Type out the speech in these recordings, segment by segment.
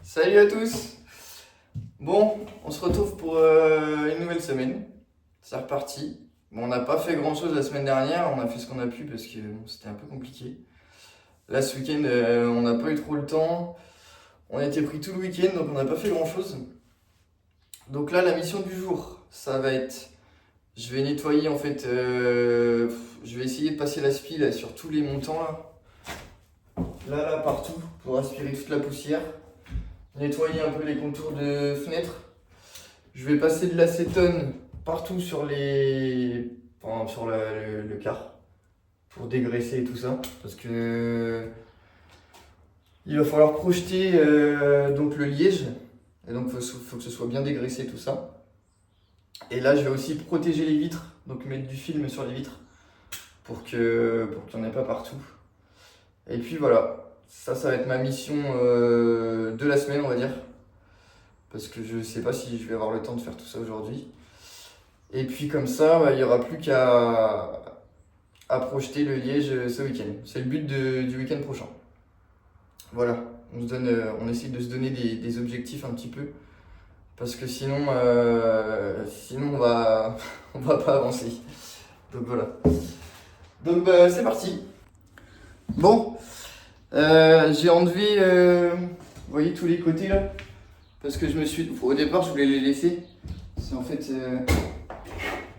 Salut à tous. Bon, on se retrouve pour une nouvelle semaine. C'est reparti. Bon, on n'a pas fait grand chose la semaine dernière, on a fait ce qu'on a pu parce que bon, c'était un peu compliqué. Là, ce week-end, on n'a pas eu trop le temps. On a été pris tout le week-end, donc on n'a pas fait grand chose. Donc là, la mission du jour, ça va être... Je vais nettoyer en fait... je vais essayer de passer l'aspi là, sur tous les montants là. Là, partout, pour aspirer toute la poussière. Nettoyer un peu les contours de fenêtres. Je vais passer de l'acétone partout sur les... enfin, sur le car pour dégraisser et tout ça parce que il va falloir projeter donc le liège et donc faut que ce soit bien dégraissé tout ça. Et là je vais aussi protéger les vitres, donc mettre du film sur les vitres pour qu'il n'y en ait pas partout. Et puis voilà, ça va être ma mission de la semaine on va dire. Parce que je sais pas si je vais avoir le temps de faire tout ça aujourd'hui. Et puis comme ça, il n'y aura plus qu'à projeter le liège ce week-end. C'est le but du week-end prochain. Voilà, on essaie de se donner des objectifs un petit peu. Parce que sinon on va, on va pas avancer. Donc voilà. Donc c'est parti. Bon, j'ai enlevé, vous voyez tous les côtés là. Parce que au départ je voulais les laisser. C'est en fait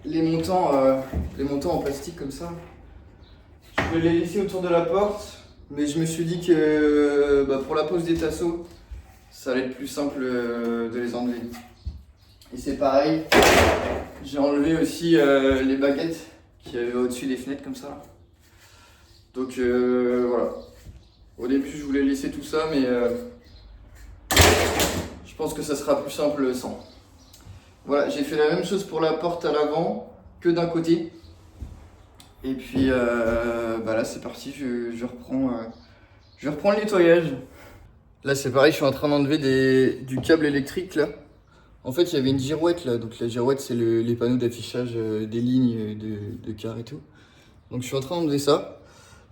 les montants en plastique comme ça. Je voulais les laisser autour de la porte, mais je me suis dit que pour la pose des tasseaux, ça allait être plus simple de les enlever. Et c'est pareil, j'ai enlevé aussi les baguettes qu'il y avait au-dessus des fenêtres comme ça. Donc voilà. Au début je voulais laisser tout ça, mais je pense que ça sera plus simple sans. Voilà, j'ai fait la même chose pour la porte à l'avant que d'un côté. Et puis là c'est parti, je reprends le nettoyage. Là c'est pareil, je suis en train d'enlever du câble électrique là. En fait il y avait une girouette là, donc la girouette c'est les panneaux d'affichage des lignes de car et tout. Donc je suis en train d'enlever ça.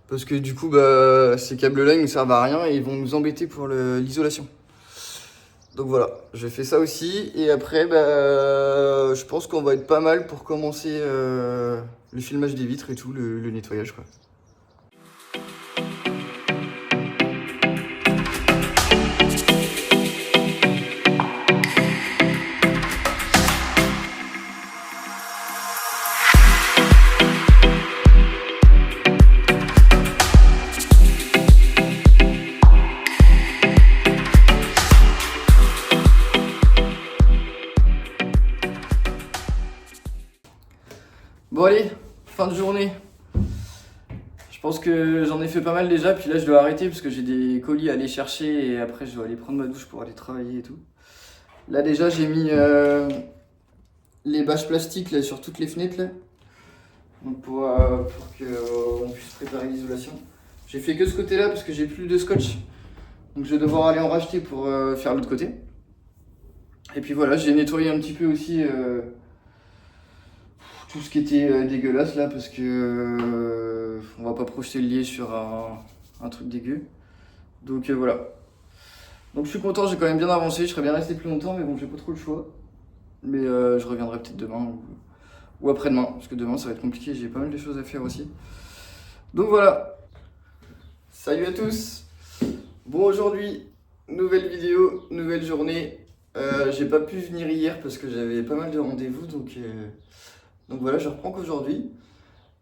Parce que du coup ces câbles là ils ne servent à rien et ils vont nous embêter pour l'isolation. Donc voilà, je fais ça aussi et après je pense qu'on va être pas mal pour commencer le filmage des vitres et tout, le nettoyage quoi. Bon allez, fin de journée. Je pense que j'en ai fait pas mal déjà, puis là je dois arrêter parce que j'ai des colis à aller chercher et après je dois aller prendre ma douche pour aller travailler et tout. Là déjà j'ai mis les bâches plastiques là, sur toutes les fenêtres là. Donc pour qu'on puisse préparer l'isolation. J'ai fait que ce côté là parce que j'ai plus de scotch. Donc je vais devoir aller en racheter pour faire l'autre côté. Et puis voilà, j'ai nettoyé un petit peu aussi tout ce qui était dégueulasse là parce que on va pas projeter le liège sur un truc dégueu. Donc voilà. Donc je suis content, j'ai quand même bien avancé, je serais bien resté plus longtemps mais bon j'ai pas trop le choix. Mais je reviendrai peut-être demain ou après-demain parce que demain ça va être compliqué, j'ai pas mal de choses à faire aussi. Donc voilà. Salut à tous. Bon aujourd'hui, nouvelle vidéo, nouvelle journée. J'ai pas pu venir hier parce que j'avais pas mal de rendez-vous donc voilà, je reprends qu'aujourd'hui.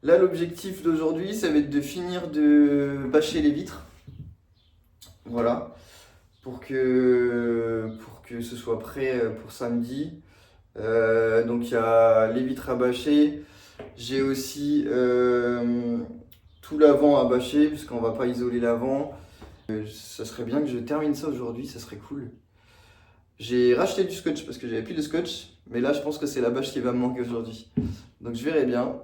Là, l'objectif d'aujourd'hui, ça va être de finir de bâcher les vitres. Voilà. Pour que ce soit prêt pour samedi. Donc, il y a les vitres à bâcher. J'ai aussi tout l'avant à bâcher, puisqu'on va pas isoler l'avant. Ça serait bien que je termine ça aujourd'hui, ça serait cool. J'ai racheté du scotch parce que j'avais plus de scotch. Mais là, je pense que c'est la bâche qui va me manquer aujourd'hui. Donc je verrai bien.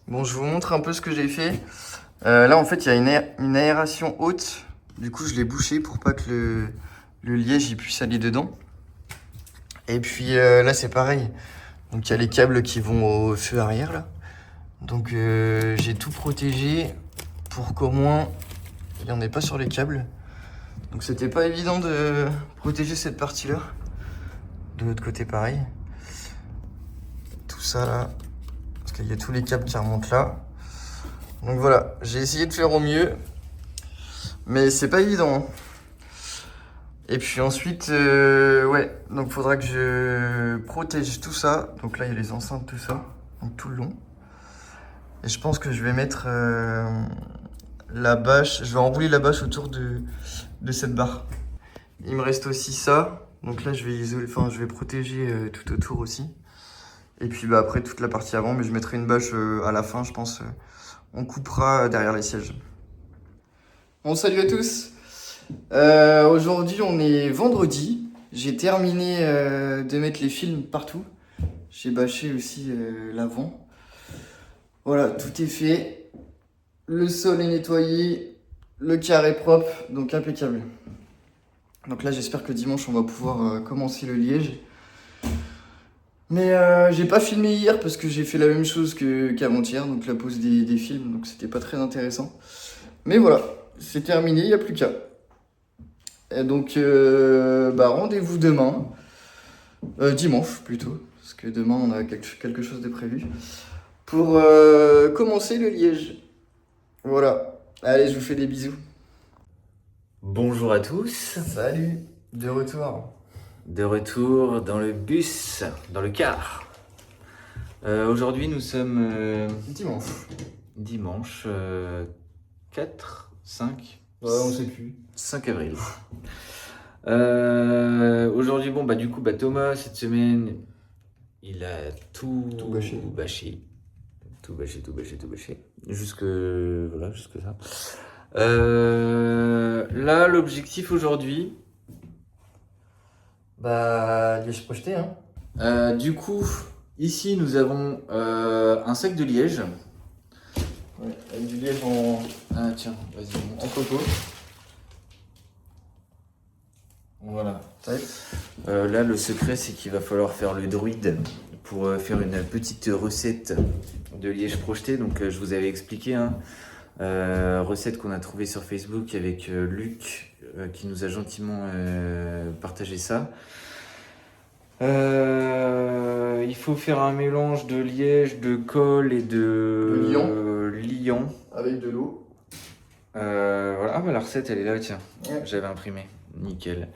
Bon, je vous montre un peu ce que j'ai fait. Là, en fait, il y a une aération haute. Du coup, je l'ai bouché pour pas que le liège il puisse aller dedans. Et puis là, c'est pareil. Donc il y a les câbles qui vont au feu arrière là. Donc j'ai tout protégé pour qu'au moins il n'y en ait pas sur les câbles. Donc c'était pas évident de protéger cette partie-là. De l'autre côté pareil. Tout ça là, parce qu'il y a tous les câbles qui remontent là. Donc voilà, j'ai essayé de faire au mieux, mais c'est pas évident. Et puis ensuite, ouais, donc faudra que je protège tout ça. Donc là il y a les enceintes, tout ça, donc tout le long. Et je pense que je vais mettre la bâche, je vais enrouler la bâche autour de cette barre. Il me reste aussi ça, donc là je vais isoler, enfin je vais protéger tout autour aussi. Et puis bah, après toute la partie avant, mais je mettrai une bâche à la fin, je pense. On coupera derrière les sièges. Bon, salut à tous. Aujourd'hui on est vendredi. J'ai terminé de mettre les films partout. J'ai bâché aussi l'avant. Voilà, tout est fait. Le sol est nettoyé. Le carré est propre, donc impeccable. Donc là, j'espère que dimanche, on va pouvoir commencer le liège. Mais j'ai pas filmé hier parce que j'ai fait la même chose qu'avant-hier, donc la pause des films, donc c'était pas très intéressant. Mais voilà, c'est terminé, il n'y a plus qu'à. Et donc, bah, rendez-vous demain. Dimanche plutôt, parce que demain, on a quelque chose de prévu. Pour commencer le liège. Voilà. Allez, je vous fais des bisous. Bonjour à tous. Salut. De retour. De retour dans le bus, dans le car. Aujourd'hui, nous sommes dimanche 4, 5, Ouais, on sait plus. 5 avril. Aujourd'hui, bon, bah, du coup, bah, Thomas, cette semaine, il a tout bâché. Tout bâché. Jusque ça. Là, l'objectif aujourd'hui. Bah, liège projeté, hein. Du coup, ici, nous avons un sac de liège. Ouais, avec du liège en. Ah, tiens, vas-y, En coco. Voilà. Tac. Là, le secret, c'est qu'il va falloir faire le druide pour faire une petite recette de liège projeté. Donc, je vous avais expliqué, hein, recette qu'on a trouvée sur Facebook avec Luc qui nous a gentiment partagé ça. Il faut faire un mélange de liège, de colle et de liant. Avec de l'eau. Voilà. Ah bah la recette elle est là, tiens. Ouais. J'avais imprimé. Nickel.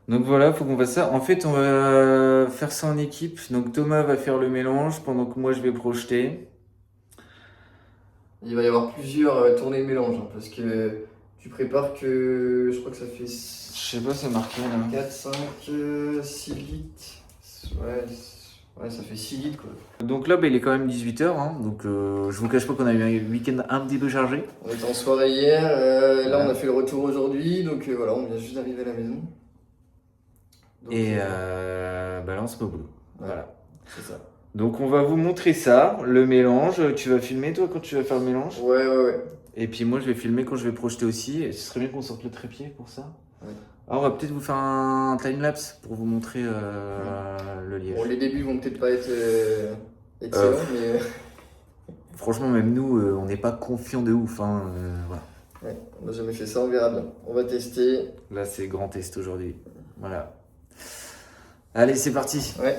Donc voilà, faut qu'on fasse ça. En fait, on va faire ça en équipe. Donc Thomas va faire le mélange pendant que moi je vais projeter. Il va y avoir plusieurs tournées de mélange, hein, parce que tu prépares que. Je crois que ça fait. Je sais pas, c'est marqué là. 4, 5, 6 litres. Ouais, ça fait 6 litres quoi. Donc là, bah, il est quand même 18h. Hein, donc je vous cache pas qu'on a eu un week-end un petit peu chargé. On était en soirée hier, là Voilà. on a fait le retour aujourd'hui, donc voilà, on vient juste d'arriver à la maison. Donc, Et bah là, on se met au boulot. Voilà. c'est ça. Donc on va vous montrer ça, le mélange. Tu vas filmer toi quand tu vas faire le mélange. Ouais. Et puis moi je vais filmer quand je vais projeter aussi. Et ce serait bien qu'on sorte le trépied pour ça. Ouais. Alors on va peut-être vous faire un timelapse pour vous montrer le liège. Bon, les débuts vont peut-être pas être excellents, mais. Franchement même nous on n'est pas confiants de ouf. Hein, voilà. Ouais, on n'a jamais fait ça, on verra bien. On va tester. Là c'est grand test aujourd'hui. Voilà. Allez c'est parti. Ouais.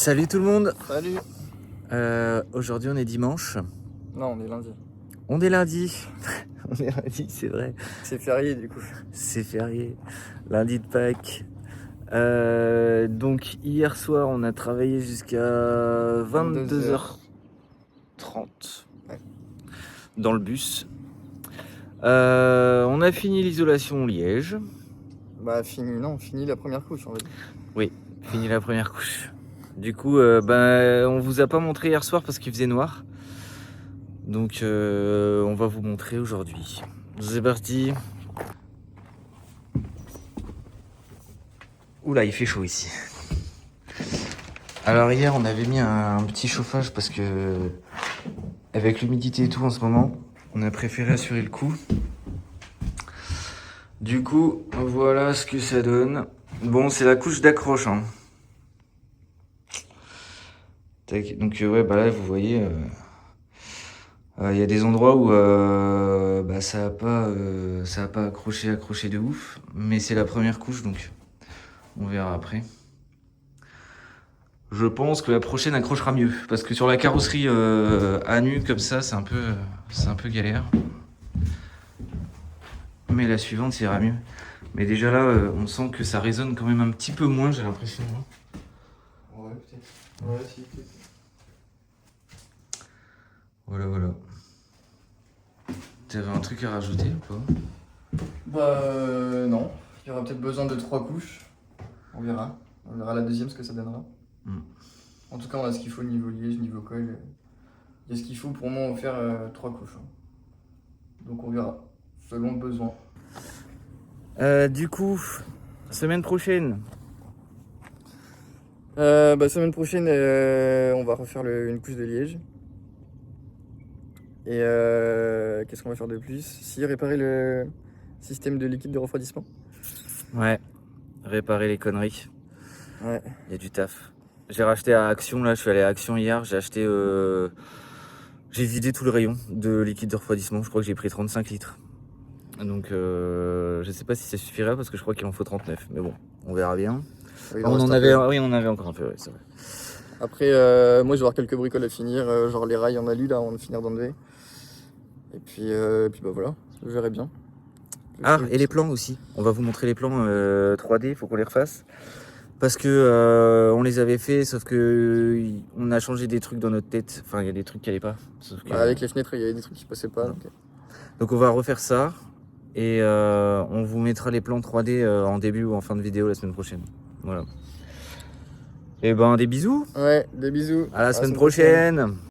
Salut tout le monde. Salut. Aujourd'hui on est dimanche. Non, on est lundi. On est lundi. On est lundi, c'est vrai. C'est férié du coup. C'est férié. Lundi de Pâques. Donc hier soir on a travaillé jusqu'à 22h30 Ouais. dans le bus. On a fini l'isolation Liège. Bah fini la première couche on va dire. Oui, fini la première couche. Du coup, on vous a pas montré hier soir parce qu'il faisait noir. Donc on va vous montrer aujourd'hui. C'est parti. Oula, il fait chaud ici. Alors hier, on avait mis un petit chauffage parce que avec l'humidité et tout en ce moment, on a préféré assurer le coup. Du coup, voilà ce que ça donne. Bon, c'est la couche d'accroche. Hein. Tac. Donc ouais, bah là, vous voyez, y a des endroits où ça a pas accroché de ouf. Mais c'est la première couche, donc on verra après. Je pense que la prochaine accrochera mieux. Parce que sur la carrosserie à nu, comme ça, c'est un peu galère. Mais la suivante, ça ira mieux. Mais déjà là, on sent que ça résonne quand même un petit peu moins, j'ai l'impression. Ouais, peut-être. Ouais, si, peut-être. Voilà. T'avais un truc à rajouter ou pas? Bah non. Il y aura peut-être besoin de 3 couches. On verra. On verra la deuxième ce que ça donnera. En tout cas, on a ce qu'il faut niveau liège, niveau colle. Il y a ce qu'il faut pour moi en faire 3 couches. Hein. Donc on verra. Selon le besoin. Du coup, semaine prochaine. Semaine prochaine, on va refaire une couche de liège. Et qu'est-ce qu'on va faire de plus? Si, réparer le système de liquide de refroidissement. Ouais, réparer les conneries. Ouais. Il y a du taf. J'ai racheté à Action, là, je suis allé à Action hier, j'ai acheté... j'ai vidé tout le rayon de liquide de refroidissement, je crois que j'ai pris 35 litres. Donc je sais pas si ça suffira parce que je crois qu'il en faut 39, mais bon, on verra bien. Oui, on en avait encore un peu, ouais, c'est vrai. Après, moi je vais avoir quelques bricoles à finir, genre les rails en alu là, on va finir d'enlever. Et puis bah voilà, je verrai bien. Ah, et les plans aussi. On va vous montrer les plans 3D, faut qu'on les refasse. Parce que on les avait fait, sauf que on a changé des trucs dans notre tête. Enfin, il y a des trucs qui allaient pas. Sauf que, avec les fenêtres, il y avait des trucs qui passaient pas. Donc on va refaire ça. Et on vous mettra les plans 3D en début ou en fin de vidéo la semaine prochaine. Voilà. Et ben des bisous. Ouais, des bisous. À la semaine prochaine.